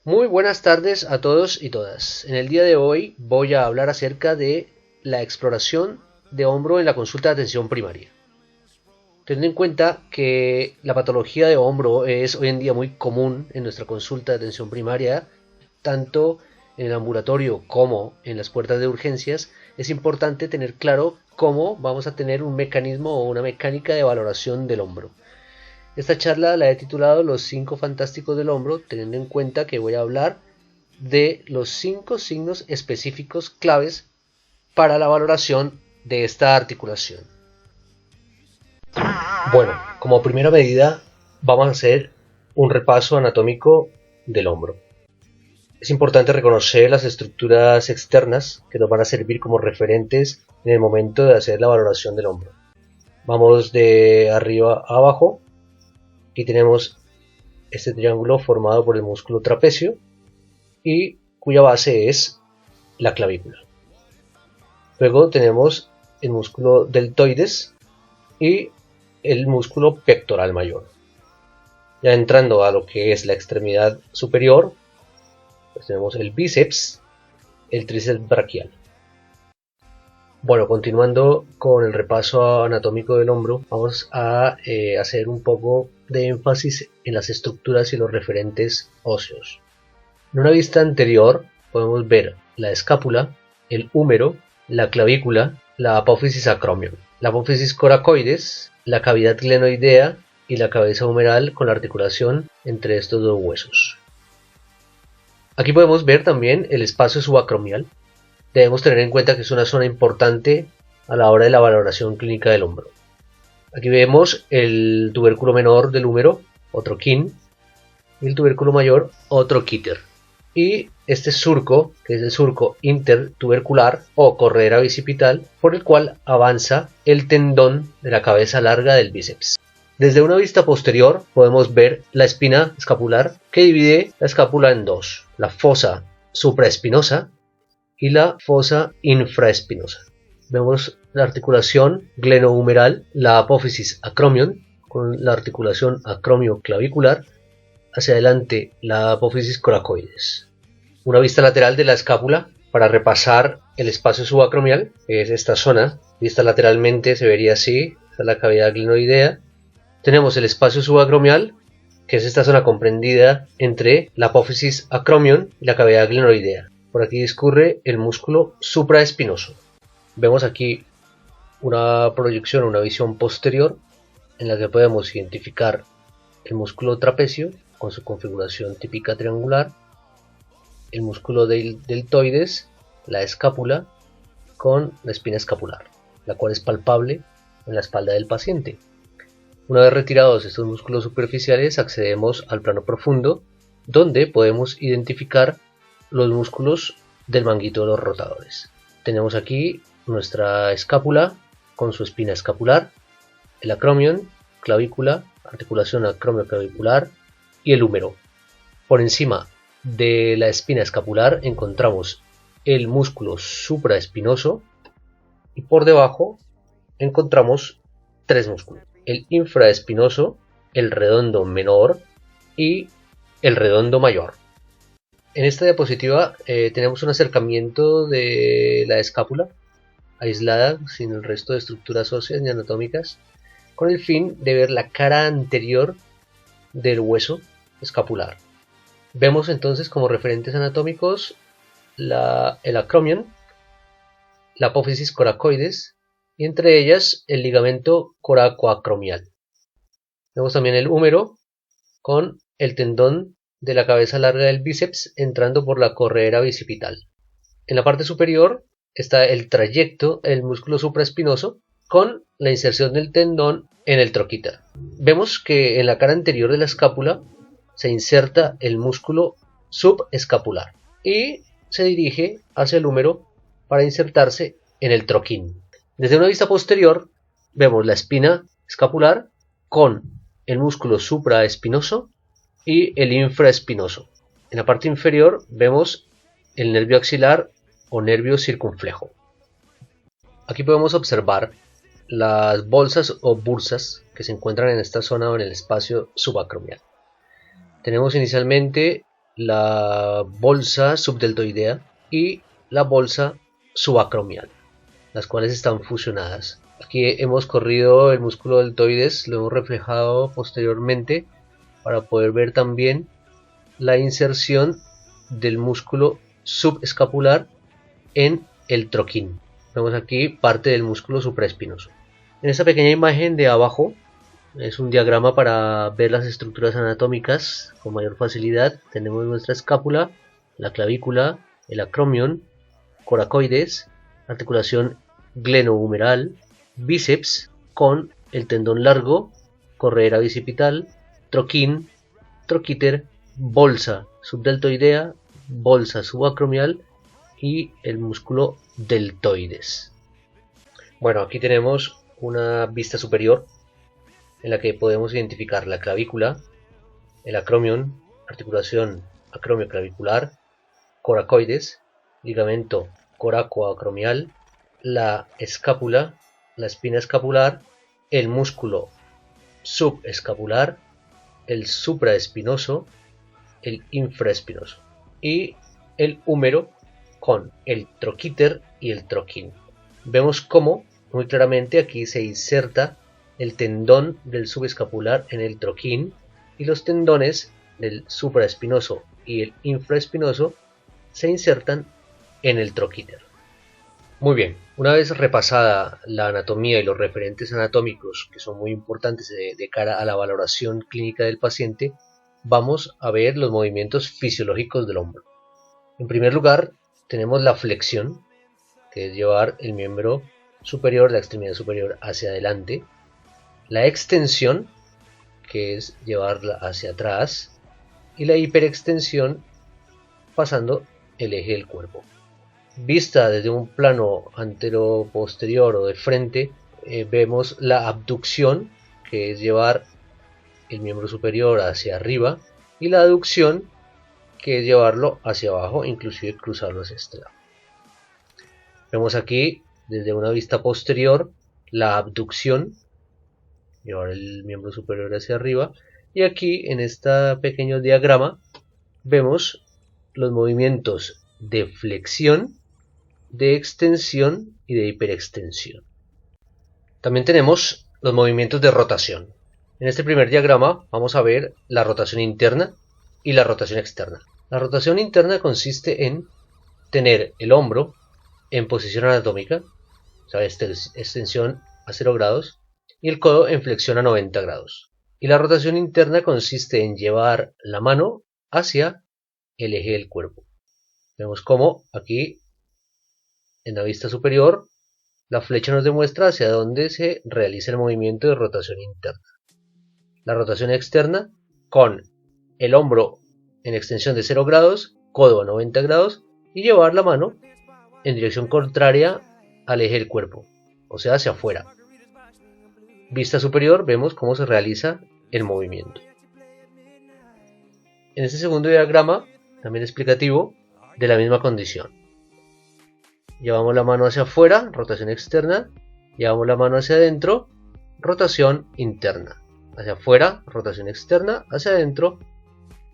Muy buenas tardes a todos y todas. En el día de hoy voy a hablar acerca de la exploración de hombro en la consulta de atención primaria. Teniendo en cuenta que la patología de hombro es hoy en día muy común en nuestra consulta de atención primaria, tanto en el ambulatorio como en las puertas de urgencias, es importante tener claro cómo vamos a tener un mecanismo o una mecánica de valoración del hombro. Esta charla la he titulado Los 5 fantásticos del hombro, teniendo en cuenta que voy a hablar de los 5 signos específicos claves para la valoración de esta articulación. Bueno, como primera medida vamos a hacer un repaso anatómico del hombro. Es importante reconocer las estructuras externas que nos van a servir como referentes en el momento de hacer la valoración del hombro. Vamos de arriba a abajo. Aquí tenemos este triángulo formado por el músculo trapecio y cuya base es la clavícula. Luego tenemos el músculo deltoides y el músculo pectoral mayor. Ya entrando a lo que es la extremidad superior, pues tenemos el bíceps, el tríceps braquial. Bueno, continuando con el repaso anatómico del hombro, vamos a hacer un poco de énfasis en las estructuras y los referentes óseos. En una vista anterior podemos ver la escápula, el húmero, la clavícula, la apófisis acromion, la apófisis coracoides, la cavidad glenoidea y la cabeza humeral con la articulación entre estos dos huesos. Aquí podemos ver también el espacio subacromial. Debemos tener en cuenta que es una zona importante a la hora de la valoración clínica del hombro. Aquí vemos el tubérculo menor del húmero, o troquín, y el tubérculo mayor, o troquíter. Y este surco, que es el surco intertubercular o corredera bicipital, por el cual avanza el tendón de la cabeza larga del bíceps. Desde una vista posterior podemos ver la espina escapular que divide la escápula en dos, la fosa supraespinosa y la fosa infraespinosa. Vemos la articulación glenohumeral, la apófisis acromion, con la articulación acromioclavicular, hacia adelante la apófisis coracoides. Una vista lateral de la escápula para repasar el espacio subacromial, que es esta zona, vista lateralmente se vería así, esta es la cavidad glenoidea. Tenemos el espacio subacromial, que es esta zona comprendida entre la apófisis acromion y la cavidad glenoidea. Por aquí discurre el músculo supraespinoso. Vemos aquí una proyección, una visión posterior en la que podemos identificar el músculo trapecio con su configuración típica triangular, el músculo deltoides, la escápula con la espina escapular, la cual es palpable en la espalda del paciente. Una vez retirados estos músculos superficiales, accedemos al plano profundo, donde podemos identificar los músculos del manguito de los rotadores. Tenemos aquí nuestra escápula con su espina escapular, el acromion, clavícula, articulación acromioclavicular y el húmero. Por encima de la espina escapular encontramos el músculo supraespinoso y por debajo encontramos tres músculos: el infraespinoso, el redondo menor y el redondo mayor. En esta diapositiva tenemos un acercamiento de la escápula aislada, sin el resto de estructuras óseas ni anatómicas, con el fin de ver la cara anterior del hueso escapular. Vemos entonces como referentes anatómicos el acromion, la apófisis coracoides y entre ellas el ligamento coracoacromial. Vemos también el húmero con el tendón de la cabeza larga del bíceps entrando por la corredera bicipital. En la parte superior está el trayecto, el músculo supraespinoso, con la inserción del tendón en el troquíter. Vemos que en la cara anterior de la escápula se inserta el músculo subescapular y se dirige hacia el húmero para insertarse en el troquín. Desde una vista posterior vemos la espina escapular con el músculo supraespinoso y el infraespinoso. En la parte inferior vemos el nervio axilar o nervio circunflejo. Aquí podemos observar las bolsas o bursas que se encuentran en esta zona o en el espacio subacromial. Tenemos inicialmente la bolsa subdeltoidea y la bolsa subacromial, las cuales están fusionadas. Aquí hemos corrido el músculo deltoides, lo hemos reflejado posteriormente para poder ver también la inserción del músculo subescapular en el troquín. Vemos aquí parte del músculo supraespinoso. En esta pequeña imagen de abajo es un diagrama para ver las estructuras anatómicas con mayor facilidad. Tenemos nuestra escápula, la clavícula, el acromion, coracoides, articulación glenohumeral, bíceps con el tendón largo, corredera bicipital, troquín, troquíter, bolsa subdeltoidea, bolsa subacromial y el músculo deltoides. Bueno, aquí tenemos una vista superior en la que podemos identificar la clavícula, el acromion, articulación acromioclavicular, coracoides, ligamento coracoacromial, la escápula, la espina escapular, el músculo subescapular, el supraespinoso, el infraespinoso y el húmero con el troquíter y el troquín. Vemos cómo muy claramente aquí se inserta el tendón del subescapular en el troquín y los tendones del supraespinoso y el infraespinoso se insertan en el troquíter. Muy bien, una vez repasada la anatomía y los referentes anatómicos que son muy importantes de cara a la valoración clínica del paciente, vamos a ver los movimientos fisiológicos del hombro. En primer lugar, tenemos la flexión, que es llevar el miembro superior, la extremidad superior hacia adelante. La extensión, que es llevarla hacia atrás. Y la hiperextensión, pasando el eje del cuerpo. Vista desde un plano antero-posterior o de frente, vemos la abducción, que es llevar el miembro superior hacia arriba, y la aducción, que es llevarlo hacia abajo, inclusive cruzarlo hacia este lado. Vemos aquí, desde una vista posterior, la abducción, llevar el miembro superior hacia arriba, y aquí en este pequeño diagrama vemos los movimientos de flexión, de extensión y de hiperextensión. También tenemos los movimientos de rotación. En este primer diagrama vamos a ver la rotación interna y la rotación externa. La rotación interna consiste en tener el hombro en posición anatómica, o sea, extensión a 0 grados, y el codo en flexión a 90 grados. Y la rotación interna consiste en llevar la mano hacia el eje del cuerpo. Vemos cómo aquí en la vista superior la flecha nos demuestra hacia dónde se realiza el movimiento de rotación interna. La rotación externa con el hombro en extensión de 0 grados, codo a 90 grados y llevar la mano en dirección contraria al eje del cuerpo, o sea, hacia afuera. Vista superior, vemos cómo se realiza el movimiento. En este segundo diagrama, también explicativo, de la misma condición. Llevamos la mano hacia afuera, rotación externa, llevamos la mano hacia adentro, rotación interna. Hacia afuera, rotación externa, hacia adentro,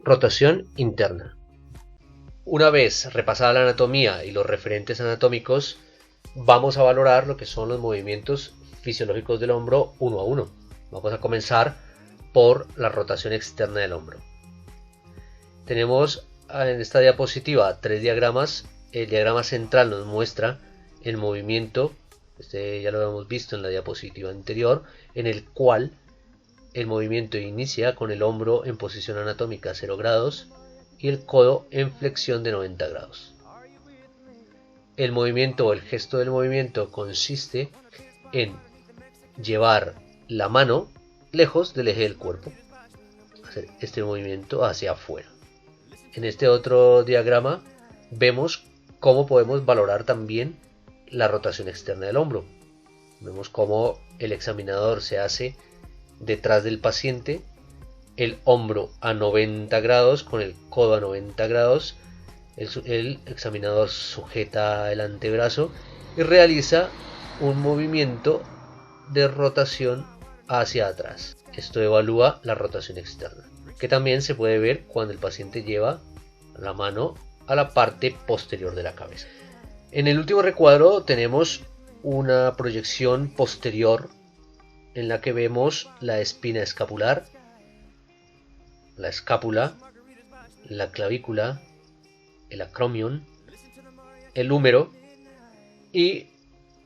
rotación interna. Una vez repasada la anatomía y los referentes anatómicos, vamos a valorar lo que son los movimientos fisiológicos del hombro uno a uno. Vamos a comenzar por la rotación externa del hombro. Tenemos en esta diapositiva 3 diagramas. El diagrama central nos muestra el movimiento, este ya lo hemos visto en la diapositiva anterior, en el cual el movimiento inicia con el hombro en posición anatómica 0 grados y el codo en flexión de 90 grados. El movimiento o el gesto del movimiento consiste en llevar la mano lejos del eje del cuerpo, hacer este movimiento hacia afuera. En este otro diagrama vemos cómo podemos valorar también la rotación externa del hombro. Vemos cómo el examinador se hace detrás del paciente, el hombro a 90 grados con el codo a 90 grados, el examinador sujeta el antebrazo y realiza un movimiento de rotación hacia atrás. Esto evalúa la rotación externa, que también se puede ver cuando el paciente lleva la mano a la parte posterior de la cabeza. En el último recuadro tenemos una proyección posterior en la que vemos la espina escapular, la escápula, la clavícula, el acromion, el húmero, y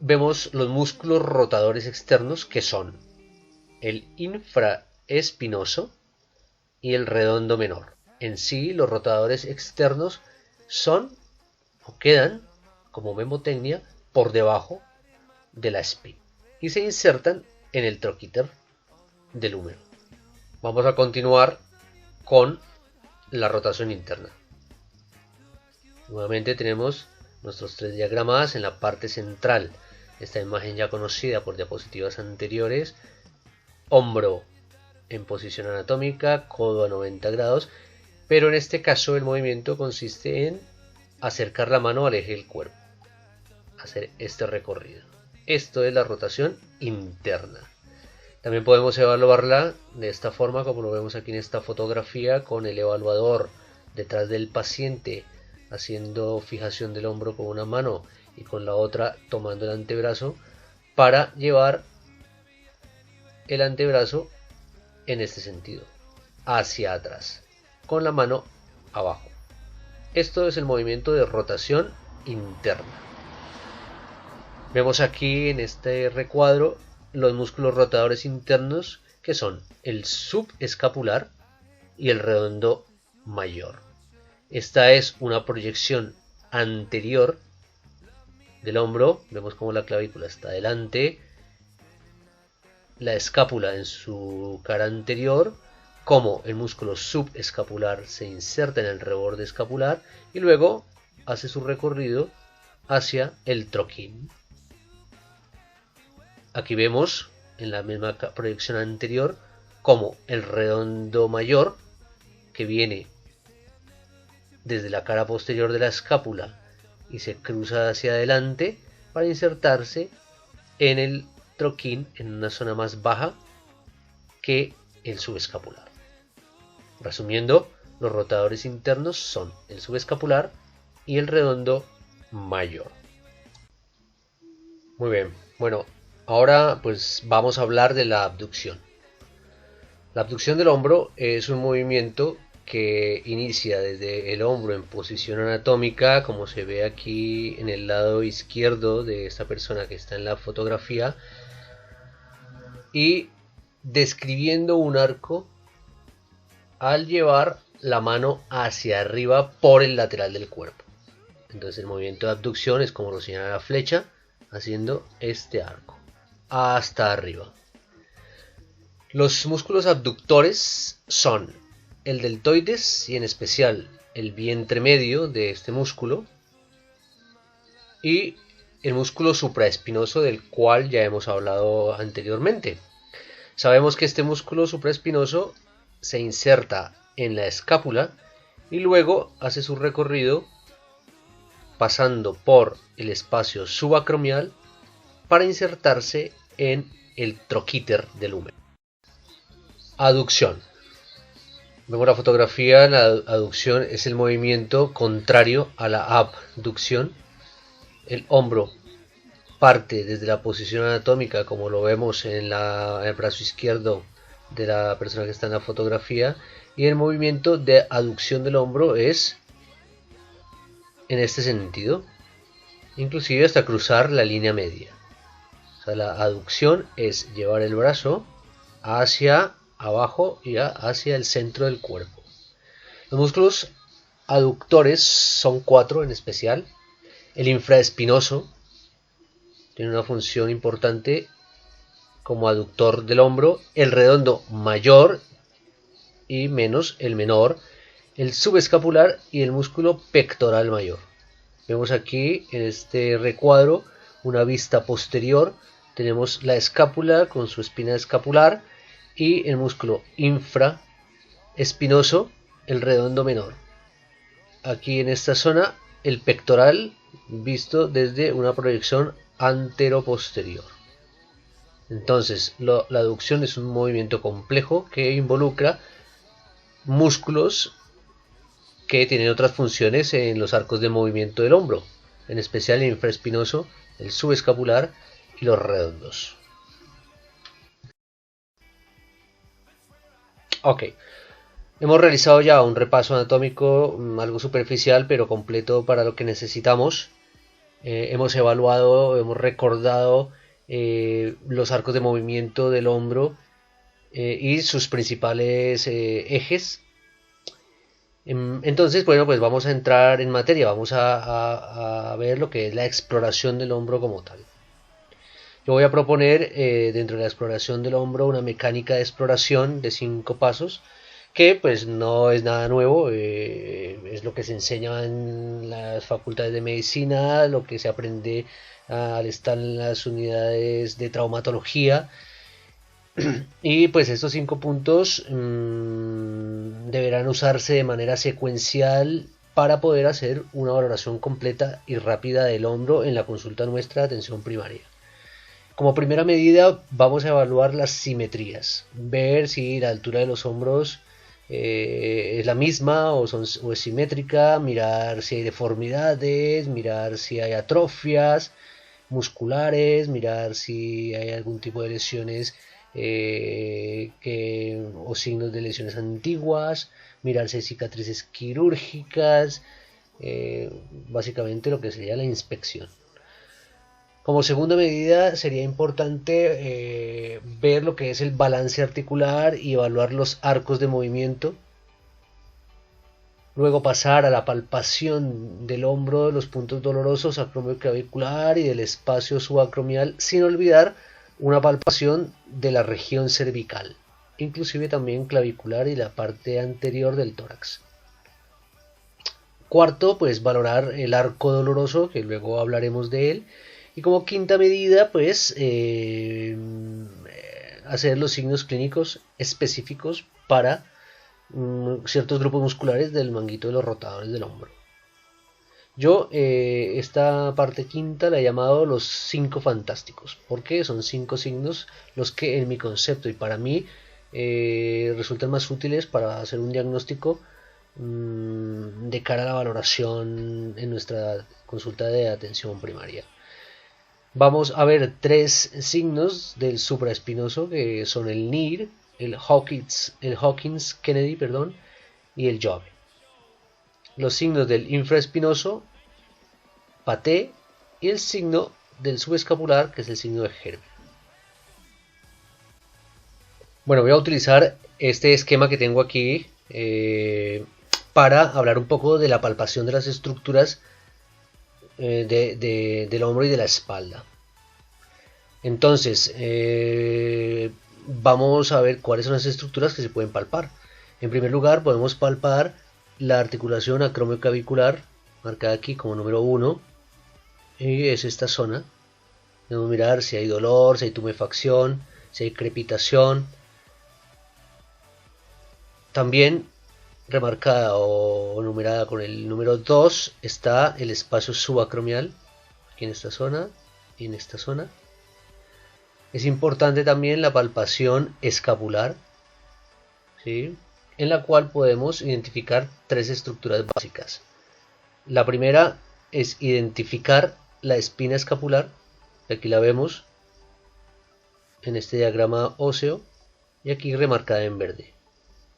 vemos los músculos rotadores externos, que son el infraespinoso y el redondo menor. En sí, los rotadores externos son o quedan como memotecnia por debajo de la espina y se insertan en el troquíter del húmero. Vamos a continuar con la rotación interna. Nuevamente tenemos nuestros 3 diagramas en la parte central. Esta imagen ya conocida por diapositivas anteriores. Hombro en posición anatómica, codo a 90 grados, pero en este caso el movimiento consiste en acercar la mano al eje del cuerpo, hacer este recorrido. Esto es la rotación interna. También podemos evaluarla de esta forma, como lo vemos aquí en esta fotografía, con el evaluador detrás del paciente, haciendo fijación del hombro con una mano y con la otra tomando el antebrazo para llevar el antebrazo en este sentido, hacia atrás, con la mano abajo. Esto es el movimiento de rotación interna. Vemos aquí en este recuadro los músculos rotadores internos, que son el subescapular y el redondo mayor. Esta es una proyección anterior del hombro. Vemos como la clavícula está delante, la escápula en su cara anterior, como el músculo subescapular se inserta en el reborde escapular y luego hace su recorrido hacia el troquín. Aquí vemos en la misma proyección anterior como el redondo mayor, que viene desde la cara posterior de la escápula y se cruza hacia adelante para insertarse en el troquín en una zona más baja que el subescapular. Resumiendo, los rotadores internos son el subescapular y el redondo mayor. Muy bien, bueno, ahora pues vamos a hablar de la abducción. La abducción del hombro es un movimiento que inicia desde el hombro en posición anatómica, como se ve aquí en el lado izquierdo de esta persona que está en la fotografía, y describiendo un arco al llevar la mano hacia arriba por el lateral del cuerpo. Entonces el movimiento de abducción es como lo señala la flecha, haciendo este arco hasta arriba. Los músculos abductores son el deltoides y en especial el vientre medio de este músculo y el músculo supraespinoso, del cual ya hemos hablado anteriormente. Sabemos que este músculo supraespinoso se inserta en la escápula y luego hace su recorrido pasando por el espacio subacromial para insertarse en el troquíter del húmero. Aducción. Vemos la fotografía. La aducción es el movimiento contrario a la abducción. El hombro parte desde la posición anatómica, como lo vemos en el brazo izquierdo de la persona que está en la fotografía, y el movimiento de aducción del hombro es en este sentido, inclusive hasta cruzar la línea media. O sea, la aducción es llevar el brazo hacia abajo y hacia el centro del cuerpo. Los músculos aductores son 4 en especial. El infraespinoso tiene una función importante como aductor del hombro, el redondo mayor y menos el menor, el subescapular y el músculo pectoral mayor. Vemos aquí en este recuadro una vista posterior. Tenemos la escápula con su espina escapular y el músculo infraespinoso, el redondo menor. Aquí en esta zona el pectoral visto desde una proyección antero-posterior. Entonces la aducción es un movimiento complejo que involucra músculos que tienen otras funciones en los arcos de movimiento del hombro, en especial el infraespinoso, el subescapular y los redondos. Ok, hemos realizado ya un repaso anatómico algo superficial pero completo para lo que necesitamos. Hemos evaluado, hemos recordado los arcos de movimiento del hombro y sus principales ejes. Entonces, bueno, pues vamos a entrar en materia, vamos a ver lo que es la exploración del hombro como tal. Yo voy a proponer dentro de la exploración del hombro una mecánica de exploración de 5 pasos que pues no es nada nuevo, es lo que se enseña en las facultades de medicina, lo que se aprende al estar en las unidades de traumatología. Y pues estos 5 puntos deberán usarse de manera secuencial para poder hacer una valoración completa y rápida del hombro en la consulta nuestra de atención primaria. Como primera medida vamos a evaluar las simetrías, ver si la altura de los hombros es la misma o es simétrica, mirar si hay deformidades, mirar si hay atrofias musculares, mirar si hay algún tipo de lesiones o signos de lesiones antiguas, mirar si hay cicatrices quirúrgicas, básicamente lo que sería la inspección. Como segunda medida sería importante ver lo que es el balance articular y evaluar los arcos de movimiento. Luego pasar a la palpación del hombro, de los puntos dolorosos acromioclavicular y del espacio subacromial, sin olvidar una palpación de la región cervical, inclusive también clavicular y la parte anterior del tórax. Cuarto, pues valorar el arco doloroso, que luego hablaremos de él. Y como quinta medida, pues hacer los signos clínicos específicos para ciertos grupos musculares del manguito de los rotadores del hombro. Yo esta parte quinta la he llamado los 5 fantásticos, porque son 5 signos los que en mi concepto y para mí resultan más útiles para hacer un diagnóstico de cara a la valoración en nuestra consulta de atención primaria. Vamos a ver 3 signos del supraespinoso que son el NIR, el Hawkins-Kennedy, y el Jobe. Los signos del infraespinoso, Paté, y el signo del subescapular, que es el signo de Herber. Bueno, voy a utilizar este esquema que tengo aquí para hablar un poco de la palpación de las estructuras del hombro y de la espalda. Entonces, vamos a ver cuáles son las estructuras que se pueden palpar. En primer lugar, podemos palpar la articulación acromioclavicular, marcada aquí como número 1, y es esta zona. Debemos mirar si hay dolor, si hay tumefacción, si hay crepitación. También remarcada o numerada con el número 2 está el espacio subacromial, aquí en esta zona y en esta zona. Es importante también la palpación escapular, ¿sí?, en la cual podemos identificar 3 estructuras básicas. La primera es identificar la espina escapular, aquí la vemos en este diagrama óseo y aquí remarcada en verde.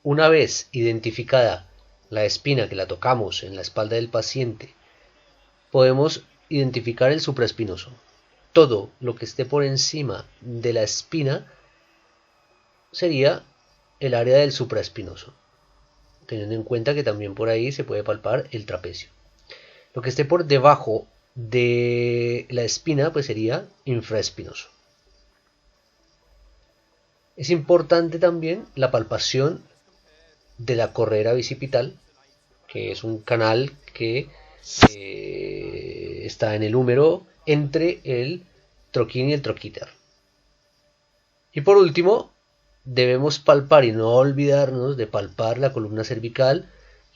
Una vez identificada la espina, que la tocamos en la espalda del paciente, podemos identificar el supraespinoso. Todo lo que esté por encima de la espina sería el área del supraespinoso, teniendo en cuenta que también por ahí se puede palpar el trapecio. Lo que esté por debajo de la espina pues sería infraespinoso. Es importante también la palpación de la correa bicipital, que es un canal que está en el húmero entre el troquín y el troquíter. Y por último, debemos palpar y no olvidarnos de palpar la columna cervical,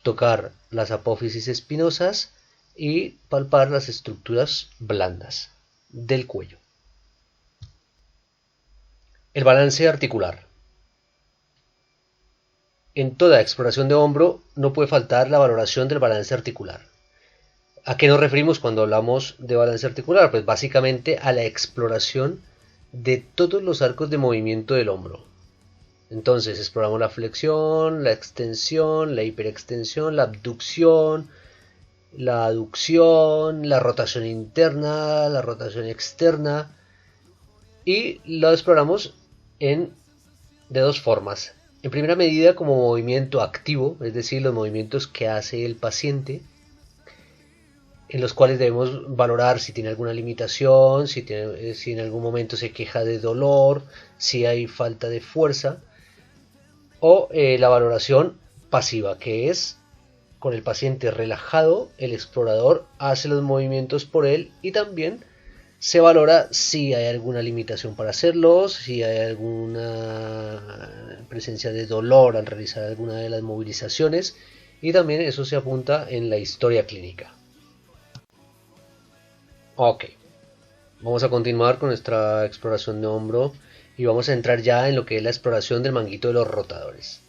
tocar las apófisis espinosas y palpar las estructuras blandas del cuello. El balance articular. En toda exploración de hombro no puede faltar la valoración del balance articular. ¿A qué nos referimos cuando hablamos de balance articular? Pues básicamente a la exploración de todos los arcos de movimiento del hombro. Entonces exploramos la flexión, la extensión, la hiperextensión, la abducción, la aducción, la rotación interna, la rotación externa, y lo exploramos de dos formas. En primera medida como movimiento activo, es decir, los movimientos que hace el paciente, en los cuales debemos valorar si tiene alguna limitación, si en algún momento se queja de dolor, si hay falta de fuerza, o la valoración pasiva, que es con el paciente relajado, el explorador hace los movimientos por él y también se valora si hay alguna limitación para hacerlos, si hay alguna presencia de dolor al realizar alguna de las movilizaciones, y también eso se apunta en la historia clínica. Ok, vamos a continuar con nuestra exploración de hombro y vamos a entrar ya en lo que es la exploración del manguito de los rotadores.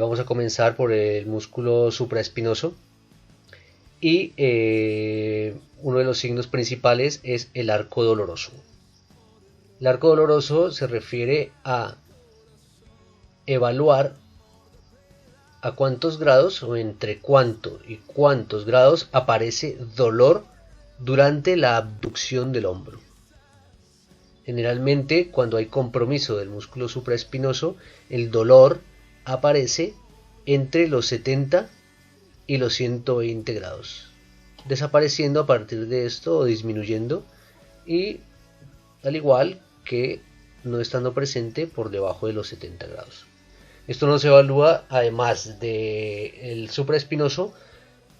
Vamos a comenzar por el músculo supraespinoso y uno de los signos principales es el arco doloroso. El arco doloroso se refiere a evaluar a cuántos grados o entre cuánto y cuántos grados aparece dolor durante la abducción del hombro. Generalmente, cuando hay compromiso del músculo supraespinoso, el dolor aparece entre los 70 y los 120 grados, desapareciendo a partir de esto o disminuyendo, y al igual que no estando presente por debajo de los 70 grados. Esto nos evalúa, además del supraespinoso,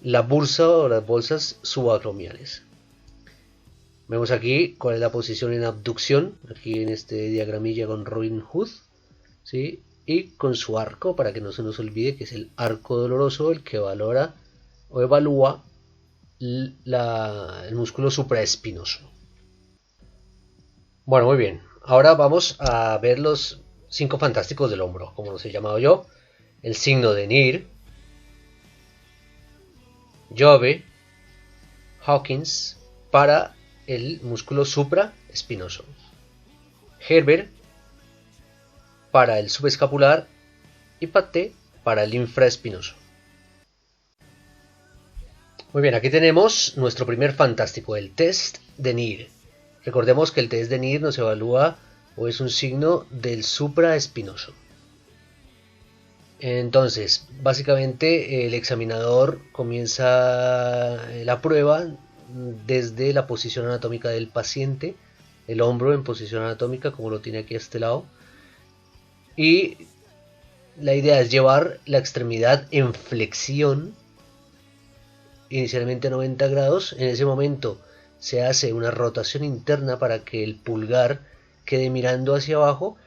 la bursa o las bolsas subacromiales. Vemos aquí cuál es la posición en abducción, aquí en este diagramilla con Robin Hood, ¿sí? Y con su arco, para que no se nos olvide que es el arco doloroso el que valora o evalúa el músculo supraespinoso. Bueno, muy bien. Ahora vamos a ver los 5 fantásticos del hombro, como los he llamado yo. El signo de Neer, Jove, Hawkins para el músculo supraespinoso, Herbert para el subescapular y Paté para el infraespinoso. Muy bien, aquí tenemos nuestro primer fantástico, el test de Neer. Recordemos que el test de Neer nos evalúa o es un signo del supraespinoso. Entonces, básicamente el examinador comienza la prueba desde la posición anatómica del paciente, el hombro en posición anatómica como lo tiene aquí a este lado, y la idea es llevar la extremidad en flexión, inicialmente a 90 grados. En ese momento se hace una rotación interna para que el pulgar quede mirando hacia abajo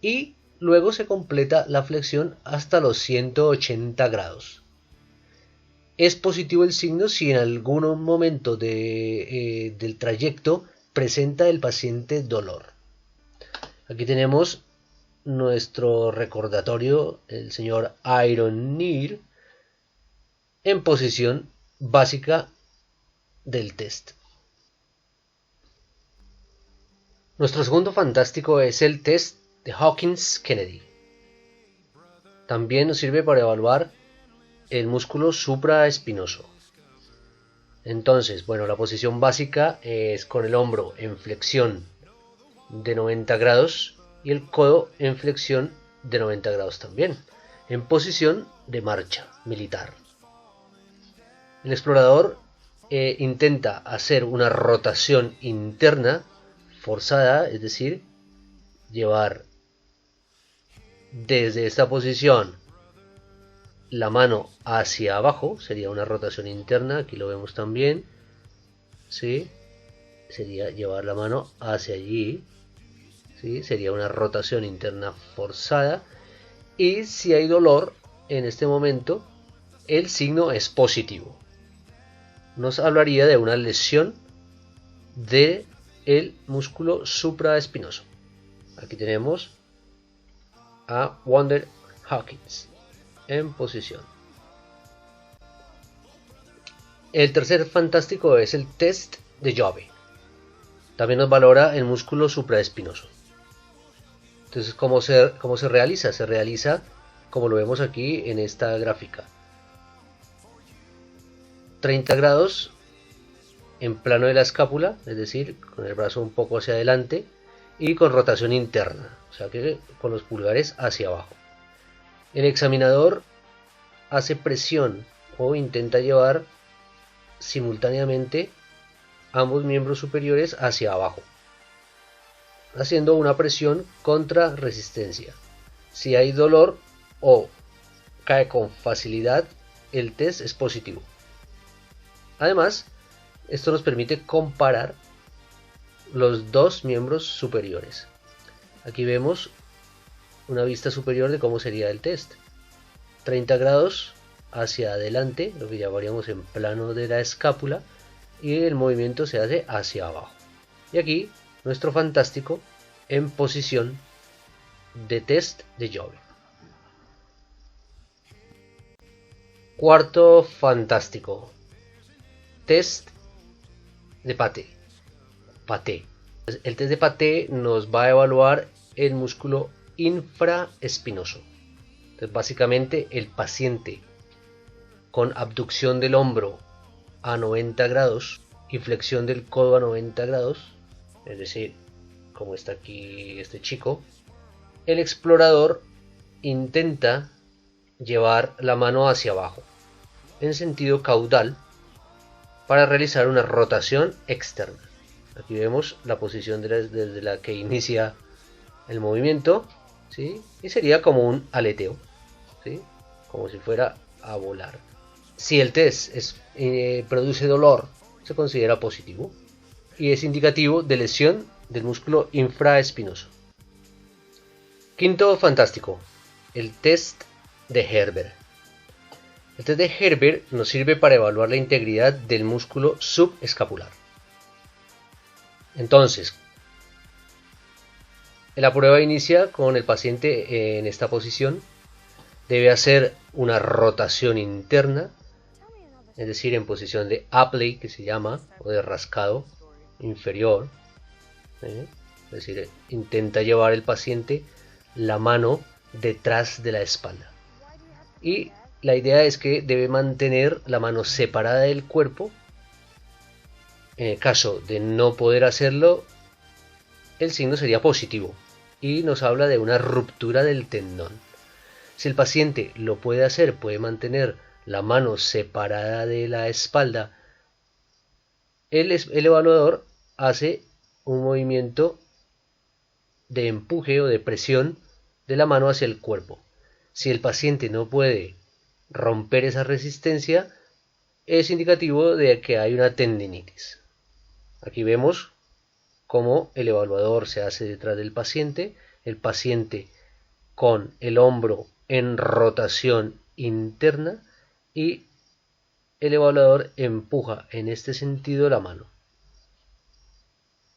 y luego se completa la flexión hasta los 180 grados. Es positivo el signo si en algún momento del trayecto presenta el paciente dolor. Aquí tenemos nuestro recordatorio, el señor Iron Neer, en posición básica del test. Nuestro segundo fantástico es el test de Hawkins-Kennedy. También nos sirve para evaluar el músculo supraespinoso. Entonces, bueno, la posición básica es con el hombro en flexión de 90 grados y el codo en flexión de 90 grados también, en posición de marcha militar. El explorador intenta hacer una rotación interna forzada, es decir, llevar desde esta posición la mano hacia abajo, sería una rotación interna, aquí lo vemos también, ¿sí? Sería llevar la mano hacia allí, ¿sí? Sería una rotación interna forzada, y si hay dolor en este momento, el signo es positivo. Nos hablaría de una lesión del músculo supraespinoso. Aquí tenemos a Wonder Hawkins en posición. El tercer fantástico es el test de Jove. También nos valora el músculo supraespinoso. Entonces, ¿cómo se realiza? Se realiza como lo vemos aquí en esta gráfica. 30 grados en plano de la escápula, es decir, con el brazo un poco hacia adelante y con rotación interna, o sea que con los pulgares hacia abajo. El examinador hace presión o intenta llevar simultáneamente ambos miembros superiores hacia abajo, haciendo una presión contra resistencia. Si hay dolor o cae con facilidad, el test es positivo. Además, esto nos permite comparar los dos miembros superiores. Aquí vemos una vista superior de cómo sería el test. 30 grados hacia adelante, lo que llamaríamos en plano de la escápula, y el movimiento se hace hacia abajo. Y aquí nuestro fantástico en posición de test de Jove. Cuarto fantástico, test de Paté. El test de Paté nos va a evaluar el músculo infraespinoso. Entonces, básicamente el paciente con abducción del hombro a 90 grados y flexión del codo a 90 grados, es decir, como está aquí este chico, el explorador intenta llevar la mano hacia abajo en sentido caudal para realizar una rotación externa. Aquí vemos la posición desde la que inicia el movimiento, ¿sí? Y sería como un aleteo, ¿sí? Como si fuera a volar. Si el test produce dolor, se considera positivo y es indicativo de lesión del músculo infraespinoso. Quinto fantástico, el test de Herbert. El test de Herbert nos sirve para evaluar la integridad del músculo subescapular. Entonces, la prueba inicia con el paciente en esta posición. Debe hacer una rotación interna, es decir, en posición de Apley, que se llama, o de rascado inferior. Es decir, intenta llevar el paciente la mano detrás de la espalda. Y la idea es que debe mantener la mano separada del cuerpo. En el caso de no poder hacerlo, el signo sería positivo y nos habla de una ruptura del tendón. Si el paciente lo puede hacer, puede mantener la mano separada de la espalda, el evaluador hace un movimiento de empuje o de presión de la mano hacia el cuerpo. Si el paciente no puede romper esa resistencia, es indicativo de que hay una tendinitis. Aquí vemos cómo el evaluador se hace detrás del paciente, el paciente con el hombro en rotación interna y el evaluador empuja en este sentido la mano.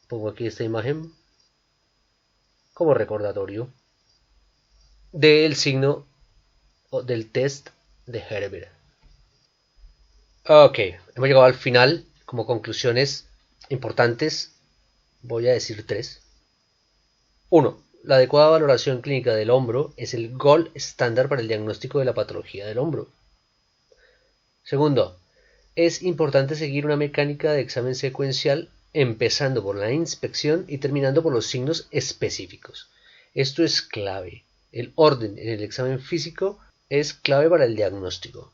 Pongo aquí esta imagen como recordatorio del signo o del test de Herbert. Ok, hemos llegado al final. Como conclusiones importantes voy a decir 3. 1. La adecuada valoración clínica del hombro es el gold estándar para el diagnóstico de la patología del hombro. Segundo, es importante seguir una mecánica de examen secuencial empezando por la inspección y terminando por los signos específicos. Esto es clave. El orden en el examen físico es clave para el diagnóstico.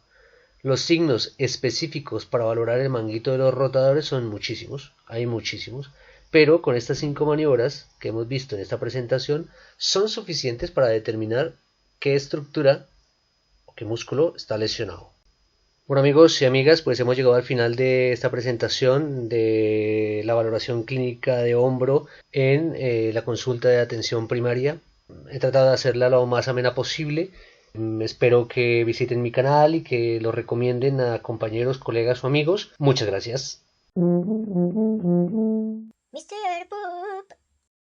Los signos específicos para valorar el manguito de los rotadores son muchísimos, hay muchísimos, pero con estas 5 maniobras que hemos visto en esta presentación son suficientes para determinar qué estructura o qué músculo está lesionado. Bueno, amigos y amigas, pues hemos llegado al final de esta presentación de la valoración clínica de hombro en la consulta de atención primaria. He tratado de hacerla lo más amena posible. Espero que visiten mi canal y que lo recomienden a compañeros, colegas o amigos. Muchas gracias. Mr.